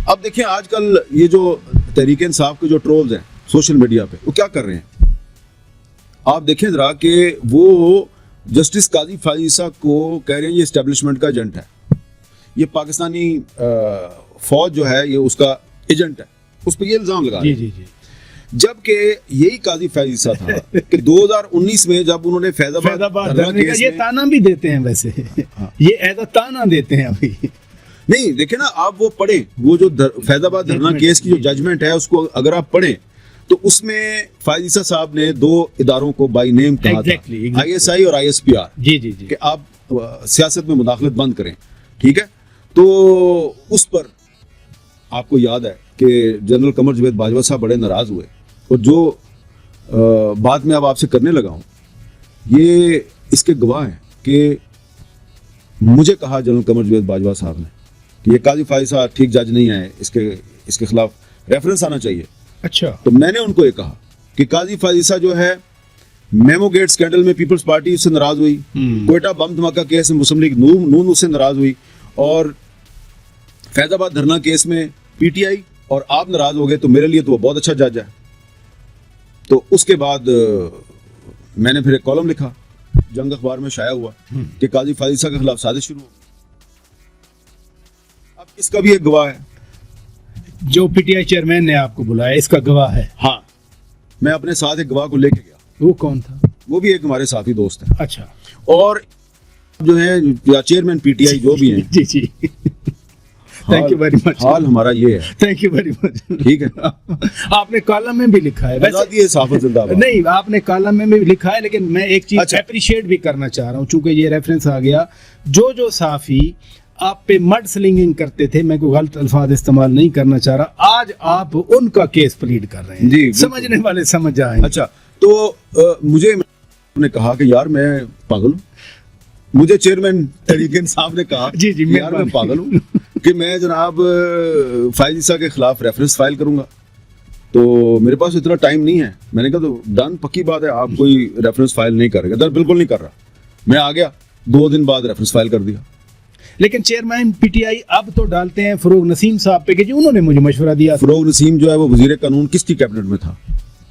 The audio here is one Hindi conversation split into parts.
अब देखिए आजकल ये जो तहरीक इंसाफ के जो ट्रोल्स हैं सोशल मीडिया पे वो क्या कर रहे हैं, आप देखें जरा कि वो जस्टिस काजी फाइसा को कह रहे हैं ये एस्टेब्लिशमेंट का एजेंट है, ये पाकिस्तानी फौज जो है ये उसका एजेंट है, उस पर ये इल्जाम लगा रहे हैं। जबकि यही काजी फाइसा था कि 2019 में जब उन्होंने फैजाबाद केस ये ताना भी देते हैं वैसे ये ऐसा ताना देते हैं अभी नहीं देखे ना आप, वो पढ़े वो जो फैजाबाद धरना केस की जो जजमेंट है उसको अगर आप पढ़े तो उसमें फाइजा साहब ने 2 इदारों को बाय नेम कहा था, ISI और ISPR, जी कि आप सियासत में मुदाखलत बंद करें, ठीक है। तो उस पर आपको याद है कि जनरल कमर जावेद बाजवा साहब बड़े नाराज हुए और जो बात मैं अब आपसे करने लगा हूं ये इसके गवाह हैं कि मुझे कहा जनरल कमर जावेद बाजवा साहब ने कि ये काजी फाइसा ठीक जज नहीं है, इसके खिलाफ रेफरेंस आना चाहिए। अच्छा, तो मैंने उनको ये कहा कि काजी फाइसा जो है मेमो गेट स्कैंडल में पीपल्स पार्टी उससे नाराज हुई, कोयटा बम धमाका केस में मुस्लिम लीग नून उससे नाराज हुई, और फैजाबाद धरना केस में PTI और आप नाराज हो गए, तो मेरे लिए तो वो बहुत अच्छा जज है। तो उसके बाद मैंने फिर एक कॉलम लिखा, जंग अखबार में शाया हुआ कि काजी फाइसा के खिलाफ साजिश शुरू हो। अब इसका भी एक गवाह है, जो PTI चेयरमैन ने आपको बुलाया इसका गवाह है। हाँ, मैं अपने साथ एक गवाह को लेके गया। वो कौन था? वो भी एक हमारे साथी दोस्त है। अच्छा, और जो है या चेयरमैन PTI जो भी हैं जी थैंक यू वेरी मच। हाल हमारा ये है। Thank you very much. ठीक है, आपने कॉलम में भी लिखा है नहीं, आपने कॉलम में भी लिखा है, लेकिन मैं एक चीज अप्रिशिएट भी करना चाह रहा हूँ, चूंकि ये रेफरेंस आ गया, जो साफी आप पे मड स्लिंगिंग करते थे, मैं कोई गलत अल्फाज इस्तेमाल नहीं करना चाह रहा, आज आप उनका केस प्लीड कर रहे हैं जी, समझने वाले समझ जाएंगे। अच्छा, तो मुझे ने कहा कि यार मैं पागल हूँ, मुझे चेयरमैन तहरीक इंसाफ ने कहा जी यार मैं पागल हूँ कि मैं जनाब फाइजा के खिलाफ रेफरेंस फाइल करूंगा, तो मेरे पास इतना टाइम नहीं है। मैंने कहा तो डन, पक्की बात है, आप कोई रेफरेंस फाइल नहीं करेगा। बिल्कुल नहीं कर रहा। मैं आ गया, 2 दिन बाद रेफरेंस फाइल कर दिया। लेकिन चेयरमैन PTI अब तो डालते हैं फरोग नसीम साहब पे कि जी उन्होंने मुझे मशवरा दिया। फरोग नसीम जो है वो वजीर कानून किसकी कैबिनेट में था?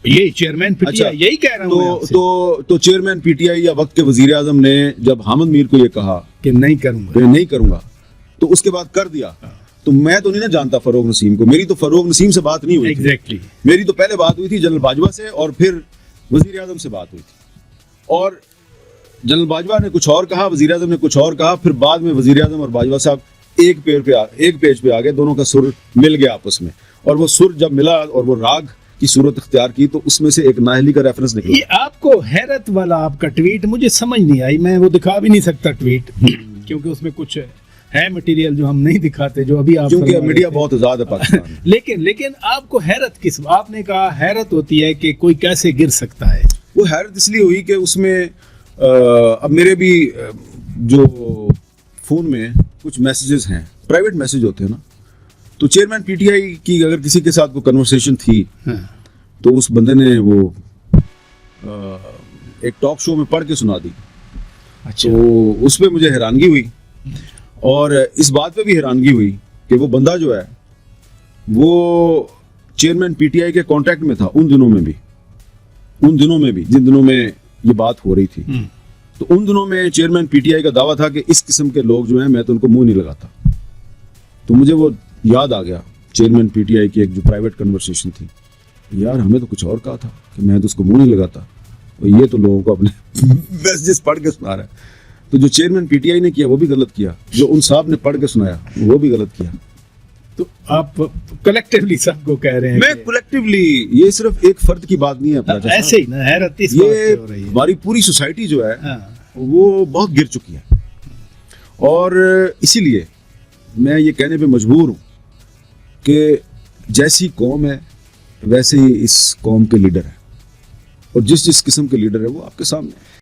यही चेयरमैन PTI। अच्छा, यही कह रहा हूं तो चेयरमैन PTI या वक्त के वजीर आजम ने जब हामिद मीर को ये कहा कि नहीं करूंगा, तो उसके बाद कर दिया। तो मैं तो नहीं ना जानता फरोग नसीम को, मेरी तो फरोग नसीम से बात नहीं हुई। एग्जैक्टली मेरी तो पहले बात हुई थी जनरल बाजवा से, और फिर वजीर आजम से बात हुई थी, और जनरल बाजवा ने कुछ और कहा, वजीर आजम ने कुछ और कहा, फिर बाद में वजीर आजम और बाजवा साहब एक पेज पे आ गए, दोनों का सुर मिल गया आपस में, और वो सुर जब मिला और वो राग की सूरत इख्तियार की, तो उसमें से एक नाहली का रेफरेंस निकला। ये आपको हैरत वाला आपका ट्वीट मुझे समझ नहीं आई, मैं वो दिखा भी नहीं सकता ट्वीट क्योंकि उसमें कुछ है मटेरियल जो हम नहीं दिखाते, जो अभी आप, क्योंकि मीडिया बहुत आजाद है पाकिस्तान में। लेकिन आपको हैरत किस, आपने कहा हैरत होती है कि कोई कैसे गिर सकता है। वो हैरत इसलिए हुई कि उसमें अब मेरे भी जो फोन में कुछ मैसेजेस हैं, प्राइवेट मैसेज होते हैं ना, तो चेयरमैन PTI की अगर किसी के साथ कोई कन्वर्सेशन थी तो उस बंदे ने वो एक टॉक शो में पढ़ के सुना दी। अच्छा, तो उसमें मुझे हैरानगी हुई, और इस बात पे भी हैरानगी हुई कि वो बंदा जो है वो चेयरमैन PTI के कांटेक्ट में था उन दिनों में भी जिन दिनों में ये बात हो रही थी। तो उन दिनों में चेयरमैन PTI का दावा था कि इस किस्म के लोग जो हैं मैं तो उनको मुंह नहीं लगाता। तो मुझे वो याद आ गया चेयरमैन PTI की एक जो प्राइवेट कन्वर्सेशन थी, यार हमें तो कुछ और कहा था कि मैं तो उसको मुंह नहीं लगाता, और ये तो लोगों को अपने मैसेजेस पढ़ के सुना रहा है। तो जो चेयरमैन PTI ने किया वो भी गलत किया, जो उन साहब ने पढ़ के सुनाया वो भी गलत किया। तो आप कलेक्टिवली सबको कह रहे हैं? मैं कलेक्टिवली, ये सिर्फ एक फर्द की बात नहीं है, ऐसे ही ना हैरत इस बात पे हो रही है। हमारी पूरी सोसाइटी जो है वो बहुत गिर चुकी है, और इसीलिए मैं ये कहने पे मजबूर हूँ कि जैसी कौम है वैसे ही इस कौम के लीडर है, और जिस किस्म के लीडर है वो आपके सामने है।